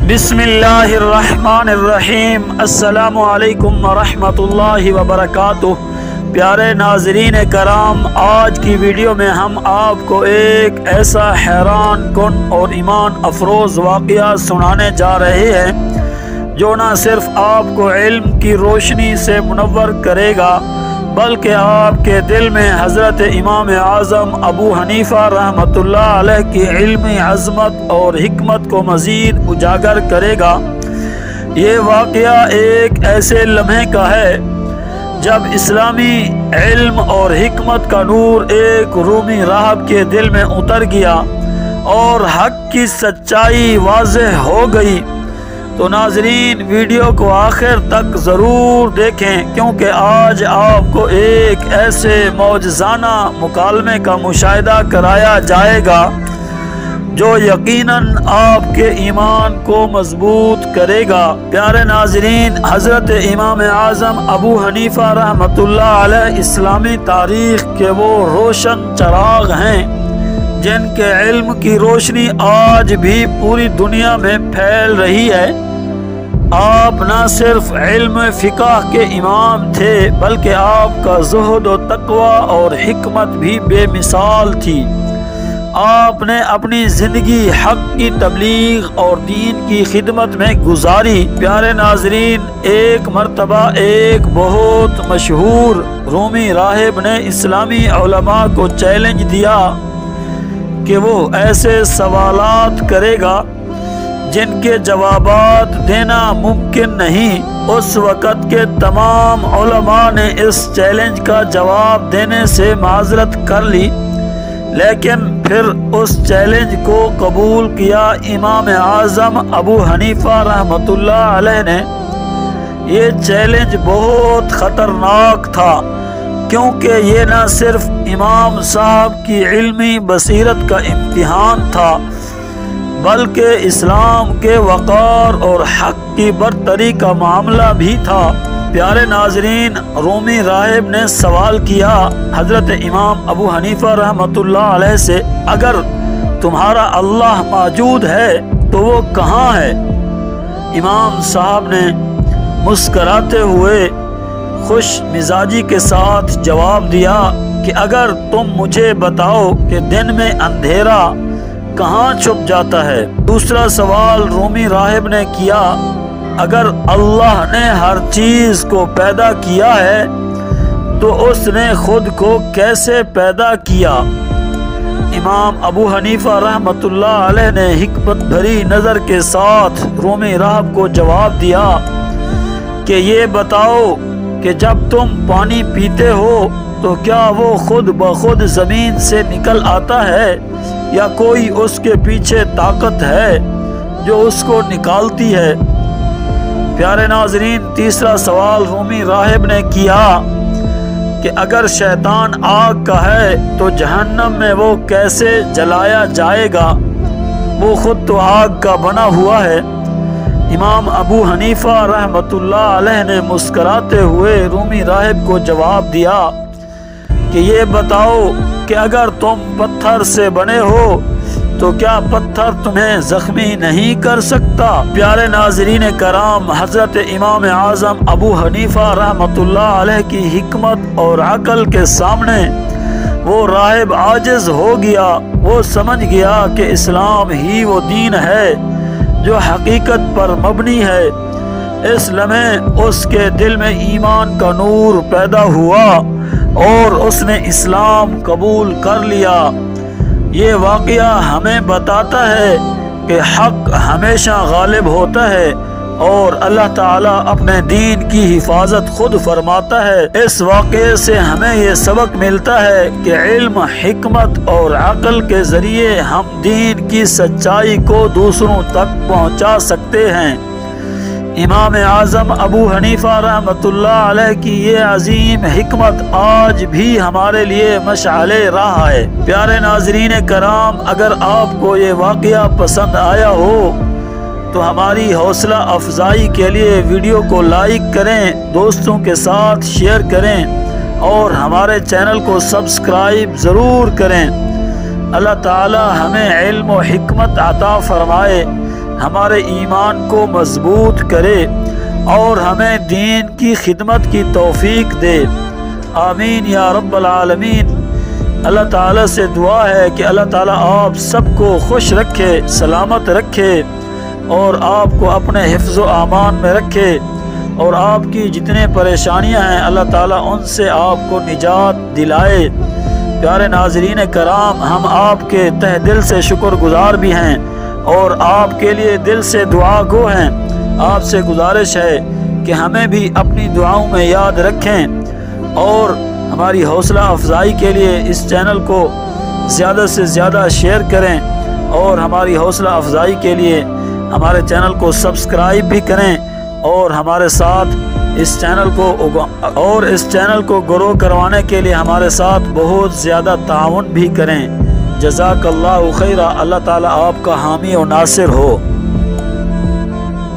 बिस्मिल्लाहिर्रहमानिर्रहीम। अस्सलामु अलैकुम वरहमतुल्लाहि वबरकातुह। प्यारे नाजरीन कराम, आज की वीडियो में हम आपको एक ऐसा हैरान कुन और ईमान अफरोज़ वाक़या सुनाने जा रहे हैं जो न सिर्फ आपको इल्म की रोशनी से मुनव्वर करेगा बल्कि आपके दिल में हज़रत इमाम आज़म अबू हनीफ़ा रहमतुल्लाह अलैह की इल्मी अज़मत और हिकमत को मज़ीद उजागर करेगा। ये वाक़या एक ऐसे लम्हे का है जब इस्लामी इल्म और हिकमत का नूर एक रूमी राहब के दिल में उतर गया और हक़ की सच्चाई वाज़ेह हो गई। तो नाजरीन, वीडियो को आखिर तक ज़रूर देखें क्योंकि आज आपको एक ऐसे मौजज़ाना मुकालमे का मुशाहिदा कराया जाएगा जो यकीनन आपके ईमान को मजबूत करेगा। प्यारे नाजरीन, हज़रत इमाम आज़म अबू हनीफ़ा रहमतुल्लाह अलैह इस्लामी तारीख़ के वो रोशन चराग हैं जिनके इल्म की रोशनी आज भी पूरी दुनिया में फैल रही है। आप न सिर्फ इल्म फ़िक़ह के इमाम थे बल्कि आपका ज़ुहद व तक़वा और हिकमत भी बेमिसाल थी। आपने अपनी ज़िंदगी हक़ की तबलीग और दीन की खिदमत में गुजारी। प्यारे नाजरीन, एक मरतबा एक बहुत मशहूर रूमी राहिब ने इस्लामी उलमा को चैलेंज दिया कि वो ऐसे सवालात करेगा जिनके जवाबात देना मुमकिन नहीं। उस वक़्त के तमाम उलमा ने इस चैलेंज का जवाब देने से माज़रत कर ली, लेकिन फिर उस चैलेंज को कबूल किया। इमाम आज़म अबू हनीफ़ा रहमतुल्लाह अलैह ने ये चैलेंज बहुत ख़तरनाक था क्योंकि ये न सिर्फ इमाम साहब की इल्मी बसीरत का इम्तिहान था बल्कि इस्लाम के वक़ार और हक़ की बरतरी का मामला भी था। प्यारे नाजरीन, रूमी राहिब ने सवाल किया हज़रत इमाम अबू हनीफ़ा रहमतुल्लाह अलैह से, अगर तुम्हारा अल्लाह मौजूद है तो वो कहाँ है? इमाम साहब ने मुस्कराते हुए खुश मिजाजी के साथ जवाब दिया कि अगर तुम मुझे बताओ कि दिन में अंधेरा कहाँ छुप जाता है। दूसरा सवाल रूमी राहिब ने किया, अगर अल्लाह ने हर चीज़ को पैदा किया है तो उसने खुद को कैसे पैदा किया? इमाम अबू हनीफ़ा रहमतुल्लाह अलैह ने हिकमत भरी नज़र के साथ रूमी राहिब को जवाब दिया कि ये बताओ कि जब तुम पानी पीते हो तो क्या वो खुद ब खुद ज़मीन से निकल आता है या कोई उसके पीछे ताकत है जो उसको निकालती है? प्यारे नाजरीन, तीसरा सवाल रूमी राहिब ने किया कि अगर शैतान आग का है तो जहन्नम में वो कैसे जलाया जाएगा? वो खुद तो आग का बना हुआ है। इमाम अबू हनीफ़ा रहमतुल्लाह अलैह ने मुस्कराते हुए रूमी राहिब को जवाब दिया कि ये बताओ कि अगर तुम पत्थर से बने हो तो क्या पत्थर तुम्हें जख्मी नहीं कर सकता? प्यारे नाजरीन कराम, हज़रत इमाम आज़म अबू हनीफ़ा रहमतुल्लाह अलैह की हिकमत और अक़ल के सामने वो राहिब आजिज़ हो गया। वो समझ गया कि इस्लाम ही वो दीन है जो हकीकत पर मबनी है। इस लम्हे उसके दिल में ईमान का नूर पैदा हुआ और उसने इस्लाम कबूल कर लिया। ये वाक़या हमें बताता है कि हक़ हमेशा गालिब होता है और अल्लाह ताला अपने दीन की हिफाजत खुद फरमाता है। इस वाक़े से हमें ये सबक मिलता है कि इल्म, हिकमत और अक़ल के ज़रिए हम दीन की सच्चाई को दूसरों तक पहुँचा सकते हैं। इमाम आज़म अबू हनीफ़ा रहमतुल्लाह अलैह की ये अजीम हिकमत आज भी हमारे लिए मशाले राह है। प्यारे नाजरीन कराम, अगर आपको ये वाक़या पसंद आया हो तो हमारी हौसला अफजाई के लिए वीडियो को लाइक करें, दोस्तों के साथ शेयर करें और हमारे चैनल को सब्सक्राइब ज़रूर करें। अल्लाह ताला हमें इल्म व हिकमत अता फरमाए। ہمارے ایمان کو مضبوط کرے اور ہمیں دین کی خدمت کی توفیق دے، آمین یا رب العالمین۔ اللہ تعالیٰ سے دعا ہے کہ اللہ تعالیٰ آپ سب کو خوش رکھے، سلامت رکھے اور آپ کو اپنے حفظ و امان میں رکھے، اور آپ کی جتنے پریشانیاں ہیں اللہ تعالیٰ ان سے آپ کو نجات دلائے۔ پیارے ناظرین کرام، ہم آپ کے تہ دل سے شکر گزار بھی ہیں اور آپ کے لیے دل سے دعا گو ہیں۔ آپ سے گزارش ہے کہ ہمیں بھی اپنی دعاؤں میں یاد رکھیں اور ہماری حوصلہ افزائی کے لیے اس چینل کو زیادہ سے زیادہ شیئر کریں، اور ہماری حوصلہ افزائی کے لیے ہمارے چینل کو سبسکرائب بھی کریں، اور ہمارے ساتھ اس چینل کو گرو کروانے کے لیے ہمارے ساتھ بہت زیادہ تعاون بھی کریں۔ جزاک اللہ خیرہ۔ اللہ تعالیٰ آپ کا حامی و ناصر ہو۔